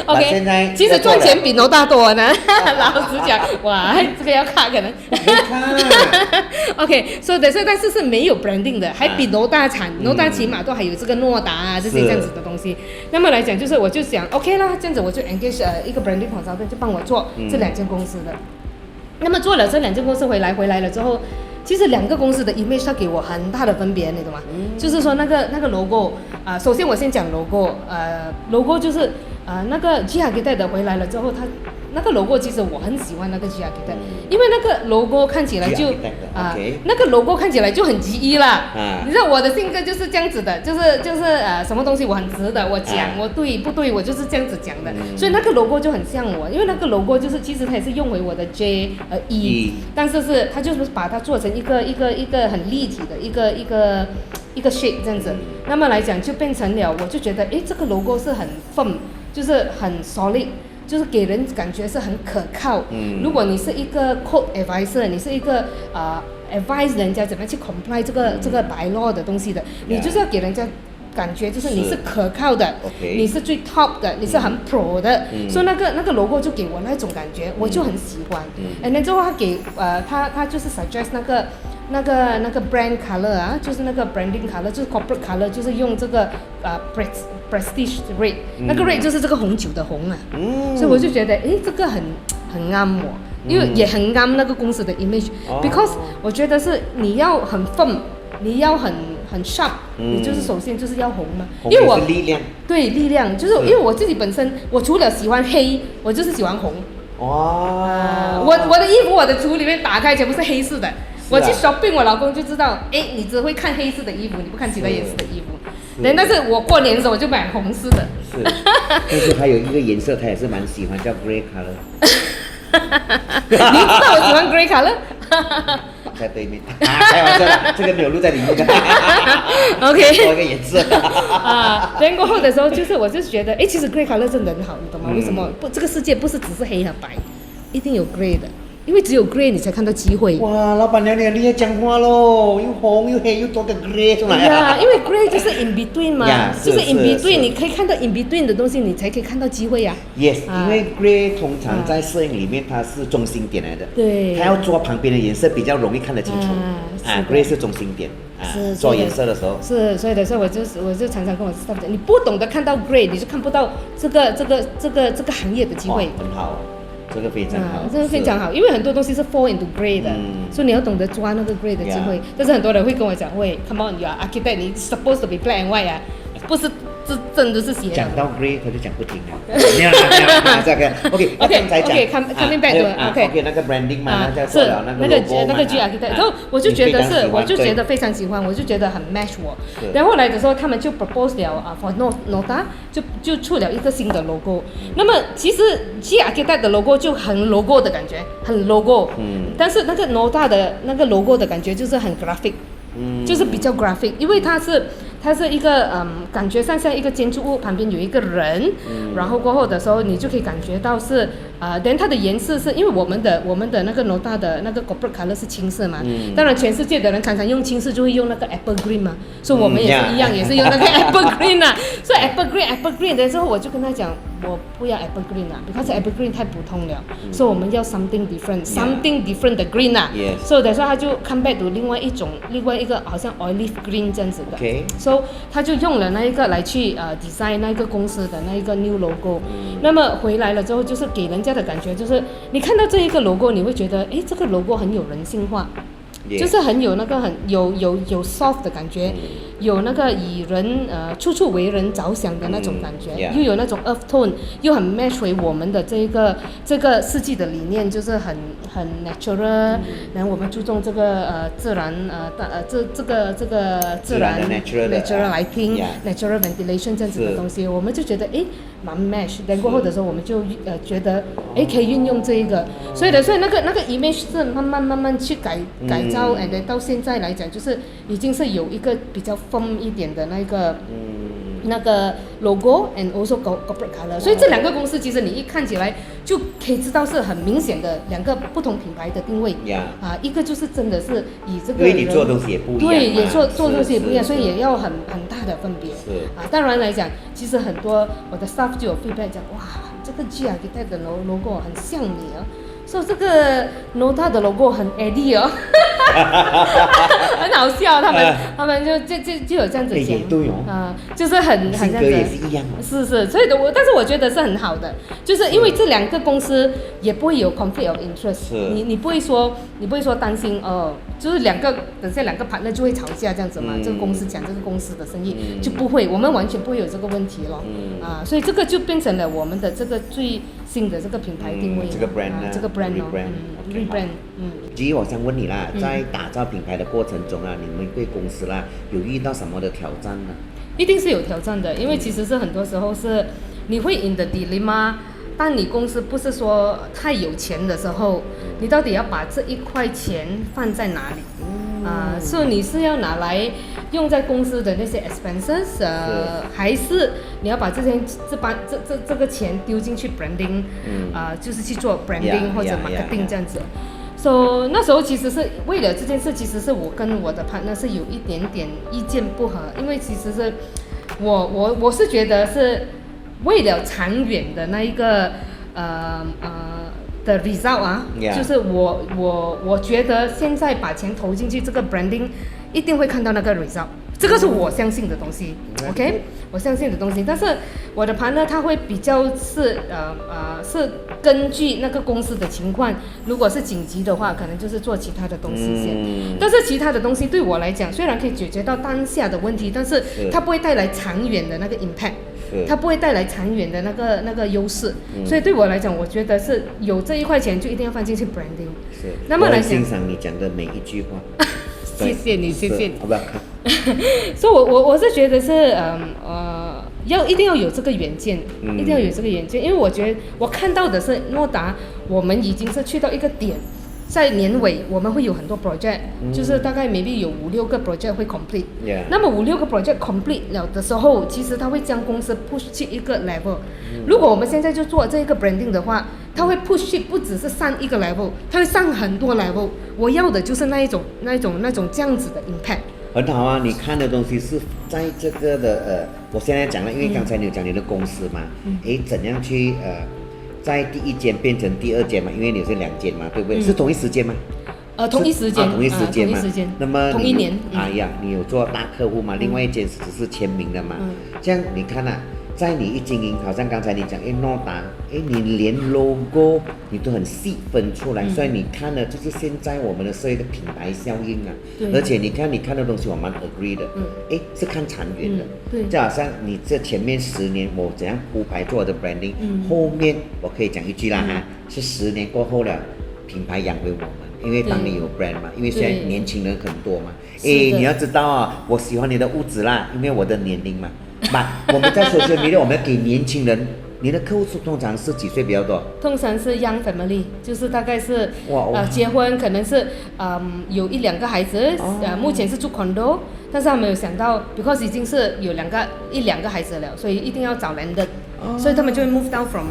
OK， 其实赚钱比 Nota 多呢，老实讲，哇，这个要看可能。OK， 所以但是是没有 branding 的，还比 Nota 惨，Nota 起码都还有这个诺达啊这些这样子的东西。那么来讲，就是我就想 OK 啦，这样子我就 engage 一个 branding consultant 就帮我做这2间公司的。那么做了这2间公司回来了之后，其实2个公司的 image 它给我很大的分别，你懂吗？就是说那个 logo， 首先我先讲 logo，logo 就是那个 G Architect 的回来了之后，它那个 logo 其实我很喜欢那个 G Architect，因为那个 logo 看起来就那个 logo 看起来就很G啦。你知道我的性格就是这样子的，就是什么东西我很直的，我讲我对不对，我就是这样子讲的。所以那个 logo 就很像我，因为那个 logo 就是其实它也是用回我的 J E， 但是它就是把它做成一个很立体的一个 shape 这样子。那么来讲就变成了，我就觉得这个 logo 是很 firm， 就是很 solid。就是给人感觉是很可靠。如果你是一个 code advisor， 你是一个advise 人家怎么样去 comply 这个 bylaw 的东西的，你就是要给人家感觉就是你是可靠的，你是最 top 的，你是很 pro 的，所以那个 logo 就给我那种感觉，我就很喜欢。然之后他给他就是 suggest 那个 brand color 啊，就是那个 branding color， 就是 corporate color， 就是用这个prestige red， 那个 red 就是这个红酒的红啊，所以我就觉得这个很啱我，因为也很啱那个公司的 image，because 我觉得是你要很 firm， 你要很 sharp， 你就是首先就是要红嘛，因为我力量，对力量，就是因为我自己本身我除了喜欢黑，我就是喜欢红。哇！我的衣服，我的橱里面打开全部是黑色的。我去 shopping， 我老公就知道，你只会看黑色的衣服，你不看其他颜色的衣服。但是我过年的时候我就买红色的。是，但是还有一个颜色，他也是蛮喜欢，叫 grey color。你知道我喜欢 grey color？ 在对面，开玩笑啦，这个没有录在里面。OK。多一个颜色。然过后的时候，就是我就觉得，其实 grey color 真的很好，你懂吗？为什么？这个世界不是只是黑和白，一定有 grey 的。因为只有 grey 你才看到机会。哇，老板娘你很厉害讲话咯，又红又黑又多个 grey 出来啊！因为 grey 就是 in between 嘛，就是 in between， 你可以看到 in between 的东西，你才可以看到机会呀。Yes， 因为 grey 通常在摄影里面它是中心点来的，对，它要做旁边的颜色比较容易看得清楚。grey 是中心点。是做颜色的时候。是，所以的时候我就常常跟我 staff 讲，你不懂得看到 grey， 你就看不到这个行业的机会。很好。这个非常好，这个非常好，因为很多东西是 fall into grey 的，所以你要懂得抓那个 grey 的机会。但是很多人会跟我讲，喂 ，come on， you are architect， 你 supposed to be black and white 啊，这真的是写讲到 grey 他就讲不停了，没有啦，这个 OK， 那刚才讲 coming back to OK 那个 branding 嘛，那叫做了那个 logo 那个 G architect， 然后我就觉得是，我就觉得非常喜欢，我就觉得很 match 我。然后后来的时候，他们就 propose 了for Nota 就出了一个新的 logo。那么其实 G architect 的 logo 就很 logo 的感觉，很 logo。但是那个 Nota 的那个 logo 的感觉就是很 graphic，就是比较 graphic， 因为它是一个感觉上像一个建筑物旁边有一个人，然后过后的时候你就可以感觉到是then 它的颜色是因为我们的那个 Nota 的那个 corporate color 是青色嘛，当然全世界的人常常用青色就会用那个 apple green 嘛，所以我们也是一样，也是用那个 apple green 啊，所以 apple green 的时候我就跟他讲我不要 apple green 啊 ，because apple green 太普通了，所以我们要 something different 的 green 啊，所以等下他就 come back to 另外一个好像 olive green 这样子的。So 他就用了那一个来去design 那个公司的那一个 new logo，那么回来了之后就是给人家的感觉就是你看到这一个 logo 你会觉得诶这个 logo 很有人性化，就是很有那个很有 soft 的感觉，有那个以人处处为人着想的那种感觉，又有那种 earth tone， 又很 match 回我们的这个世纪的理念，就是很 natural，然后我们注重这个自然这个自然 natural lighting、natural ventilation 这样子的东西，我们就觉得诶蛮 match， 然过后的时候我们就觉得诶可以运用这一个，所以那个 image 是慢慢去改造，and 到现在来讲就是已经是有一个比较 firm 一点的那个 logo and also corporate color， 所以这两个公司其实你一看起来就可以知道是很明显的两个不同品牌的定位。一个就是真的是以这个人，因为你做东西也不一样，对，也做东西也不一样，所以也要很大的分别。当然来讲，其实很多我的 staff 就有 feedback 讲，哇，这个 G architect 的 logo 很像你哦。说这个 Nota 的 logo 很 Eddie 哦，很好笑，他们就有这样子讲，就是很这样子，也是一样，是，所以但是我觉得是很好的，就是因为这两个公司也不会有 conflict of interest， 你不会说担心就是等下两个 partner 就会吵架这样子嘛，这个公司讲这个公司的生意就不会，我们完全不会有这个问题咯，所以这个就变成了我们的这个最新的这个品牌定位，这个 brand rebrand。其实我想问你啦，在打造品牌的过程中啊，你们对公司啦有遇到什么的挑战呢？一定是有挑战的，因为其实是很多时候是你会 in the dilemma， 当你公司不是说太有钱的时候，你到底要把这一块钱放在哪里？所以你是要拿来用在公司的那些 expenses， 还是你要把这个钱丢进去 branding，就是去做 branding 或者 marketing 这样子。So 那时候其实是为了这件事，其实是我跟我的 partner 是有一点点意见不合，因为其实是我是觉得是为了长远的那一个的 result 就是我觉得现在把钱投进去这个 branding， 一定会看到那个 result， 这个是我相信的东西 ，OK， 我相信的东西。但是我的 partner 他会比较是根据那个公司的情况，如果是紧急的话，可能就是做其他的东西先。但是其他的东西对我来讲，虽然可以解决到当下的问题，但是它不会带来长远的那个 impact。它不会带来长远的那个优势，所以对我来讲，我觉得是有这一块钱就一定要放进去 branding。那么来讲，我欣赏你讲的每一句话。谢谢你，谢谢。好吧。所以我是觉得是一定要有这个远见，一定要有这个远见，因为我觉得我看到的是诺达，我们已经是去到一个点。在年尾我们会有很多 project，就是大概 maybe 有5-6个 project 会 complete。那么5-6个 project complete 了的时候，其实它会将公司 push 去一个 level。如果我们现在就做这个 branding 的话，它会 push 去不只是上一个 level， 它会上很多 level。我要的就是那一种这样子的 impact。很好啊，你看的东西是在这个的我现在讲了，因为刚才你有讲你的公司嘛，怎样去在第一间变成第二间嘛，因为你是2间嘛，对不对？是同一时间吗？同一时间，同一时间嘛。那么同一年。你有做大客户嘛？另外一间只是签名的嘛。这样你看啊，在你一经营，好像刚才你讲，诺达，你连 logo 你都很细分出来，所以你看的就是现在我们的是一个品牌效应啊。而且你看的东西我蛮 agree 的，是看长远的。对，就好像你这前面10年我怎样铺排做我的 branding，后面我可以讲一句啦是10年过后了，品牌养回我们。因为当你有 brand 嘛，因为现在年轻人很多嘛，你要知道啊，我喜欢你的屋子啦，因为我的年龄嘛。我们在social media我们要给年轻人，你的客户通常是几岁比较多？通常是 young family， 就是大概是结婚可能是有1-2个孩子，目前是住 condo， 但是他没有想到 because 已经是有1-2个孩子了，所以一定要找 landed，所以他们就会 move down from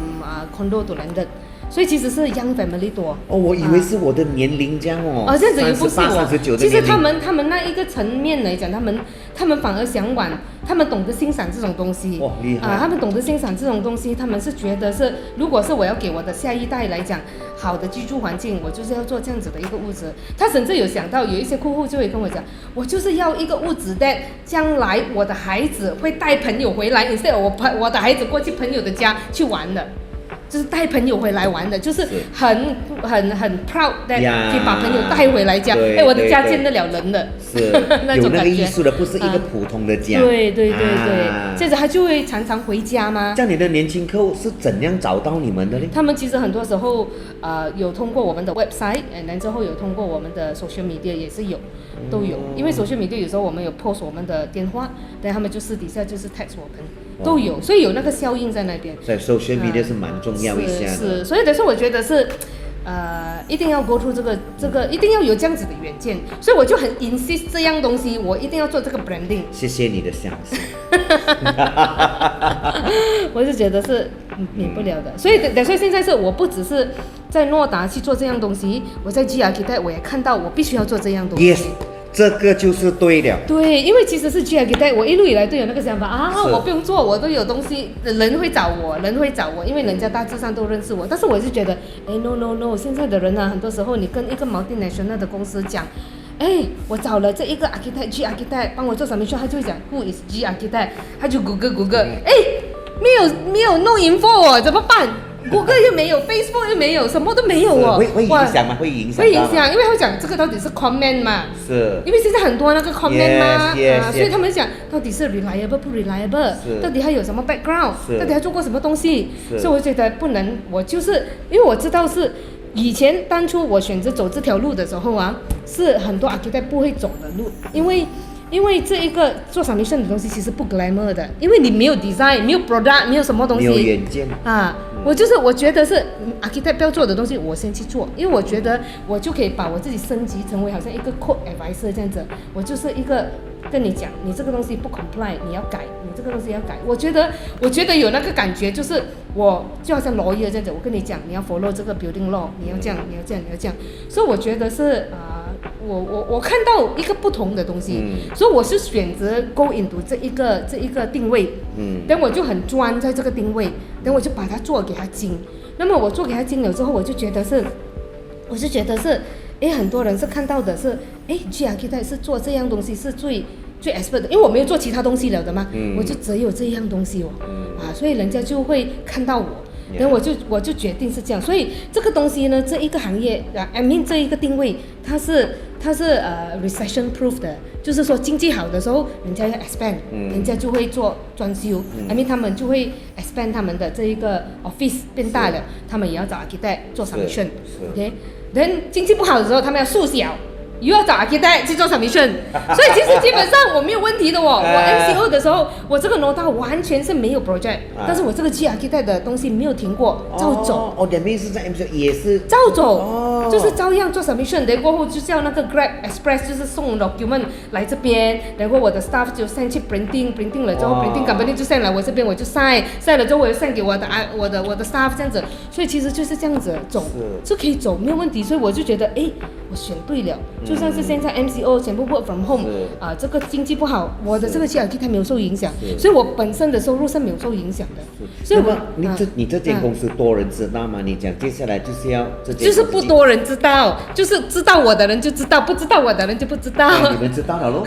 condo to landed。所以其实是 young family 多我以为是我的年龄这样这样子也不是38、39的年龄。其实他们那一个层面来讲，他们反而想玩，他们懂得欣赏这种东西。厉害他们懂得欣赏这种东西，他们是觉得是，如果是我要给我的下一代来讲好的居住环境，我就是要做这样子的一个屋子。他甚至有想到，有一些客户就会跟我讲，我就是要一个屋子的，将来我的孩子会带朋友回来 ，instead 我的孩子过去朋友的家去玩的。就是带朋友回来玩的，就是很 proud 的，可以把朋友带回来家。我的家见得了人的，是那种感觉，有那个艺术的，不是一个普通的家。对，这样子他就会常常回家吗？这样你的年轻客户是怎样找到你们的呢？他们其实很多时候有通过我们的 website， 然之后有通过我们的 social media 也是有，都有。因为 social media 有时候我们有 post 我们的电话，但他们就私底下就是 text 我们。都有，所以有那个效应在那边。所以 social media 是蛮重要一下的。是，所以但是我觉得是，一定要 go through 这个一定要有这样子的远见，所以我就很 insist 这样东西，我一定要做这个 branding。谢谢你的相信。我就觉得是免不了的，所以现在是我不只是在诺达去做这样东西，我在 G Architect 我也看到我必须要做这样东西。Yes。这个就是对了。对，因为其实是 G Architect， 我一路以来都有那个想法我不用做，我都有东西，人会找我，因为人家大致上都认识我。但是我是觉得，no， 现在的人啊，很多时候你跟一个 multinational 的公司讲，我找了这一个 architect G Architect 帮我做submission，他就会讲 Who is G Architect？ 他就谷歌，没有 no info 怎么办？Google 又没有 ，Facebook 又没有，什么都没有会影响吗？会影响，因为他会讲这个到底是 comment 嘛？是。因为现在很多那个 comment 嘛，所以他们讲到底是 reliable 不 reliable， 到底他有什么 background， 到底他做过什么东西，所以我觉得不能，我就是因为我知道是以前当初我选择走这条路的时候是很多 architect 不会走的路，因为这一个做 submission 的东西其实不 glamour 的，因为你没有 design， 没有 product， 没有什么东西，没有远见我觉得是 architect 不要做的东西，我先去做，因为我觉得我就可以把我自己升级成为好像一个 code advisor 这样子，我就是一个跟你讲，你这个东西不 comply， 你要改，你这个东西要改。我觉得有那个感觉，就是我就好像 lawyer 这样子，我跟你讲，你要 follow 这个 building law， 你要这样，你要这样，你要这样。所以我觉得是我看到一个不同的东西，所以我是选择 go into 这一个定位，等我就很专在这个定位，等我就把它做给它精。那么我做给它精了之后，我就觉得是，很多人是看到的是，G Architect 是做这样东西是最 expert 的，因为我没有做其他东西了的嘛，我就只有这样东西所以人家就会看到我。然后我就决定是这样，所以这个东西呢，这一个行业这一个定位，它是recession proof 的，就是说经济好的时候，人家要 expand，人家就会做装修他们就会 expand 他们的这一个 office 变大了，他们也要找 architect 做 submission，OK， 经济不好的时候，他们要缩小。又要找 architect 去做 submission， 所以其实基本上我没有问题的我 MCO 的时候，我这个 nota 完全是没有 project，但是我这个 G architect 的东西没有停过，照走。that means 在 MCO 也是照走，就是照样做 submission， 然后过后就叫那个 Grab Express 就是送 document 来这边，然后我的 staff 就 send 去 printing 了之后 printing company 就 send 来我这边，我就 sign 了之后我又 send 给我的 staff 这样子，所以其实就是这样子走，是可以走没有问题，所以我就觉得我选对了。就算是现在 MCO 全部 work from home，这个经济不好，我的这个 G Architect 没有受影响，所以我本身的收入是没有受影响的。所以你这间公司多人知道吗？你讲接下来就是要就是不多人知道，就是知道我的人就知道，不知道我的人就不知道。你们知道了咯。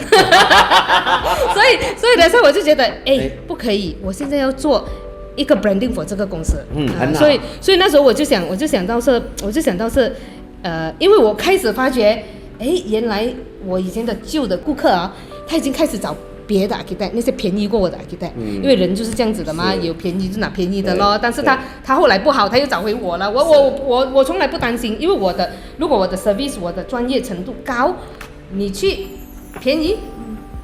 所以的时候我就觉得，不可以，我现在要做一个 branding for 这个公司，很好。所以那时候我就想到是，因为我开始发觉，原来我以前的旧的顾客啊，他已经开始找别的 architect， 那些便宜过我的 architect，因为人就是这样子的嘛，有便宜就拿便宜的咯。但是他后来不好，他又找回我了。我从来不担心，因为如果我的 service 我的专业程度高，你去便宜。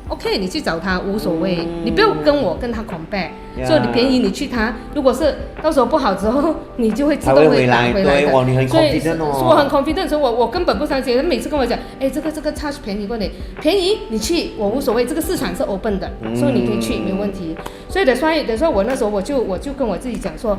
OK， 你去找他无所谓，你不要跟他 compare， 所以你便宜你去他，如果是到时候不好之后，你就会自动会打回来的。对，你很 confident 哦。所以我很 confident， 所以我根本不相信。他每次跟我讲，这个 charge 便宜过你，便宜你去，我无所谓，这个市场是 open 的，所以你可以去没问题。所以的时候我那时候我就跟我自己讲说，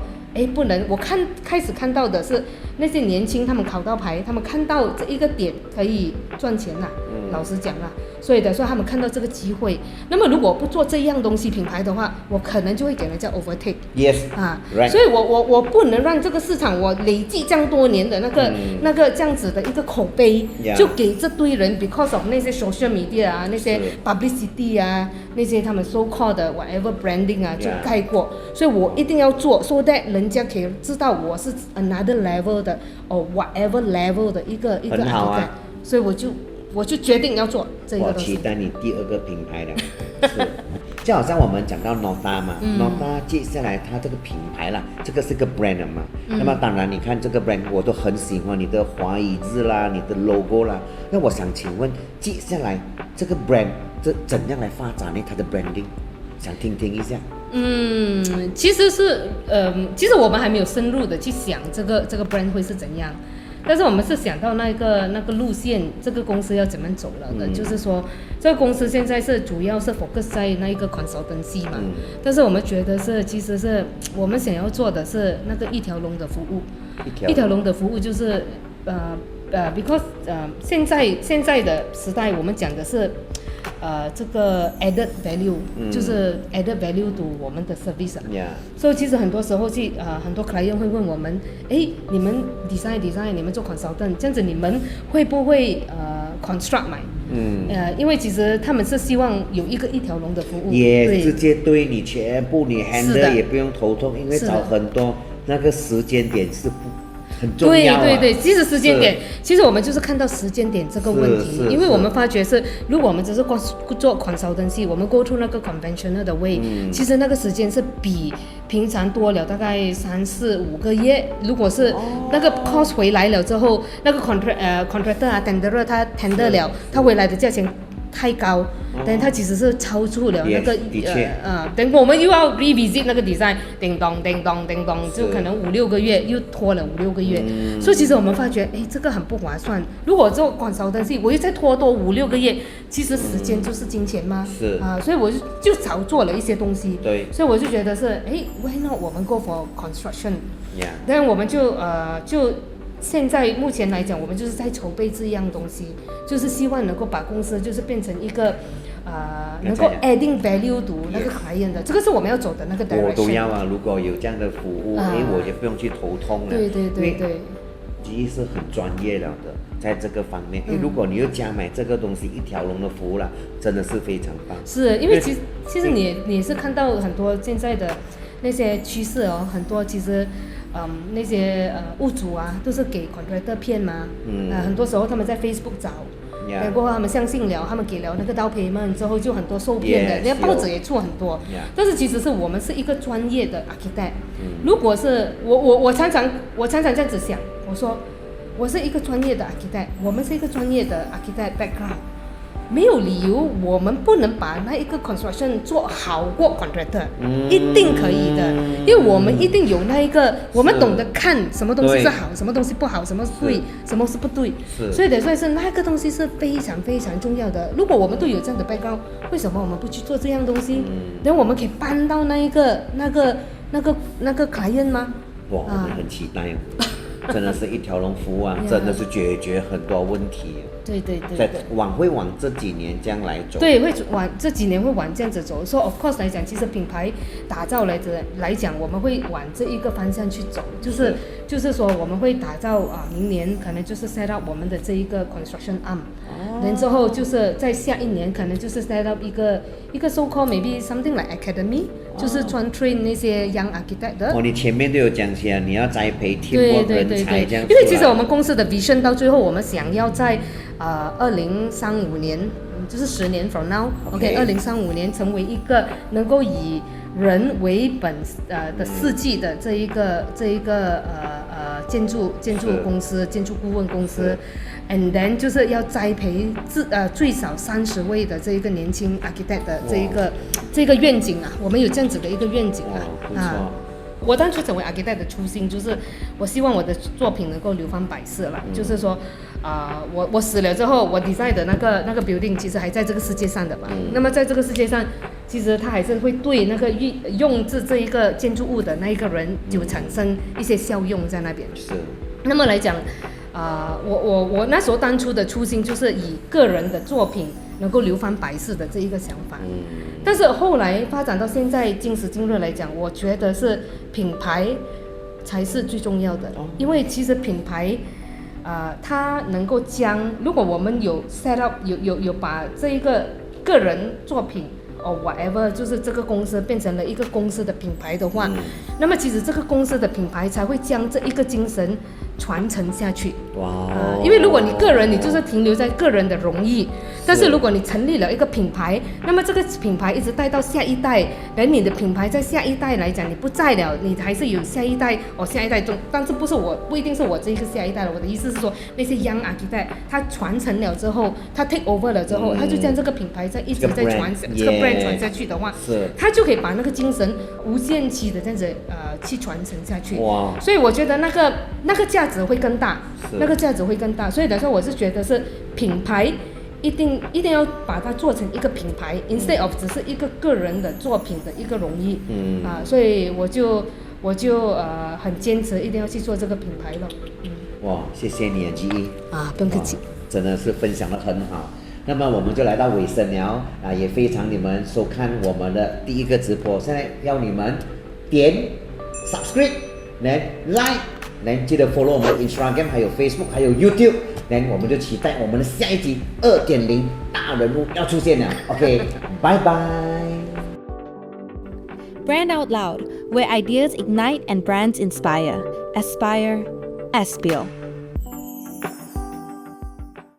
不能，我开始看到的是那些年轻他们考到牌，他们看到这一个点可以赚钱啦，老实讲啦。所以的时候他们看到这个机会，那么如果不做这样东西品牌的话，我可能就会给人家 overtake。Yes。right。所以我不能让这个市场我累计这样多年的那个这样子的一个口碑，就给这堆人 because of 那些 social media 啊，那些 publicity 啊，那些他们 so called 的 whatever branding 啊，就盖过。所以我一定要做 ，so that 人家可以知道我是 another level 的whatever level 的一个很好啊。所以我就决定要做这个东西。我期待你第二个品牌了，是，就好像我们讲到 Nota 嘛，Nota 接下来它这个品牌啦，这个是个 brand 嘛，那么当然你看这个 brand 我都很喜欢你的华语字啦，你的 logo 啦，那我想请问接下来这个 brand 这怎样来发展呢？它的 branding 想听一下。其实我们还没有深入的去想这个 brand 会是怎样。但是我们是想到那个路线，这个公司要怎么走了的，就是说这个公司现在是主要是 focus 在那一个 consultancy 嘛，但是我们觉得其实是我们想要做的是那个一条龙的服务，一条龙的服务就是because 现在的时代我们讲的是这个 added value，就是 added value to 我们的 service 所以其实很多时候很多 client 会问我们，你们 design 你们做 consultant， 这样子你们会不会construct 买？因为其实他们是希望有一条龙的服务，也直接对你全部你 handle 也不用头痛，因为找很多那个时间点是很重要啊。对，其实时间点，其实我们就是看到时间点这个问题，因为我们发觉如果我们只是做 consultancy， 我们 go to 那个 conventional 的 way，其实那个时间是比平常多了大概3、4、5个月。如果是那个 cost 回来了之后，那个 contractor 啊 tenderer 他 tender 了，他回来的价钱太高，但它其实是超出了那个等我们又要 revisit 那个 design， 叮咚，就可能5、6个月，又拖了5、6个月，所以其实我们发觉，这个很不划算。如果做consultancy，我又再拖多5、6个月，其实时间就是金钱嘛，所以我就少做了一些东西，所以我就觉得是，why not 我们 go for construction， 但我们就现在目前来讲，我们就是在筹备这样东西，就是希望能够把公司就是变成一个能够 adding value to 那个 client 的，这个是我们要走的那个 direction。我都要啊，如果有这样的服务，我就不用去头痛了。对，其实是很专业了的，在这个方面。如果你又加买这个东西一条龙的服务了，真的是非常棒。是因为其实你也是看到很多现在的那些趋势哦，很多其实。那些物主啊，都是给 contractor 骗嘛，很多时候他们在 Facebook 找，然后他们相信了，他们给了那个down payment之后，就很多受骗的，那报纸也出很多。但是其实是我们是一个专业的 architect，如果是我常常这样子想，我说我是一个专业的 architect， 我们是一个专业的 architect background。没有理由我们不能把那一个 construction 做好过 contractor，一定可以的，因为我们一定有那一个，我们懂得看什么东西是好，什么东西不好，什么是对，什么是不对，所以得说是那个东西是非常非常重要的。如果我们都有这样的 background， 为什么我们不去做这样东西？然后我们可以搬到那个 client 吗？哇，我们很期待哦。真的是一条龙服务啊， Yeah 真的是解决很多问题。对对对在对。会往这几年这样来走。对，会往这几年会往这样子走。说 of course 来讲，其实品牌打造来讲，我们会往这一个方向去走，就是说我们会打造明年可能就是 set up 我们的这一个 construction arm，然之后就是在下一年可能就是 set up 一个 so called maybe something like academy，就是专 train 那些 young architect 的。你前面都有讲起来，你要栽培 teamwork 对对对对人才这样。因为其实我们公司的 vision 到最后，我们想要在2035年，就是10年 from now，OK，2035年成为一个能够以人为本的设计的这一个建筑公司、建筑顾问公司。And then 就是要栽培最少30位的这一个年轻 architect 的这个愿景啊，我们有这样子的一个愿景不错。我当初成为 architect 的初心就是，我希望我的作品能够流芳百世了。就是说，我死了之后，我 design 的那个 building 其实还在这个世界上的嘛。那么在这个世界上，其实它还是会对那个用这一个建筑物的那一个人就产生一些效用在那边。是。那么来讲，我那时候当初的初心就是以个人的作品能够流芳百世的这一个想法。但是后来发展到现在，今时今日来讲，我觉得是品牌才是最重要的。因为其实品牌，它能够将，如果我们有 set up 有把这一个个人作品whatever， 就是这个公司变成了一个公司的品牌的话，那么其实这个公司的品牌才会将这一个精神传承下去。因为如果你个人，你就是停留在个人的荣誉，但是如果你成立了一个品牌，那么这个品牌一直带到下一代，而你的品牌在下一代来讲你不在了，你还是有下一代下一代中，但是不一定是我这一个下一代了。我的意思是说，那些 young architect 他传承了之后，他 take over 了之后，他就将这个品牌一直在传这个 brand 传下去的话，他就可以把那个精神无限期的这样子去传承下去。所以我觉得那个价值会更大，所以来说我是觉得是品牌一定要把它做成一个品牌，instead of 只是一个个人的作品的一个荣誉。所以我就很坚持一定要去做这个品牌了。哇，谢谢你啊，GE。不用客气。真的是分享得很好。那么我们就来到尾声了也非常你们收看我们的第一个直播。现在要你们点 subscribe， like， 记得 follow 我们 Instagram， 还有 Facebook， 还有 YouTube。我们就期待我们的下一集 2.0 大人物要出现了。OK， 拜拜。Brand Out Loud, where ideas ignite and brands inspire. Aspire, Aspio.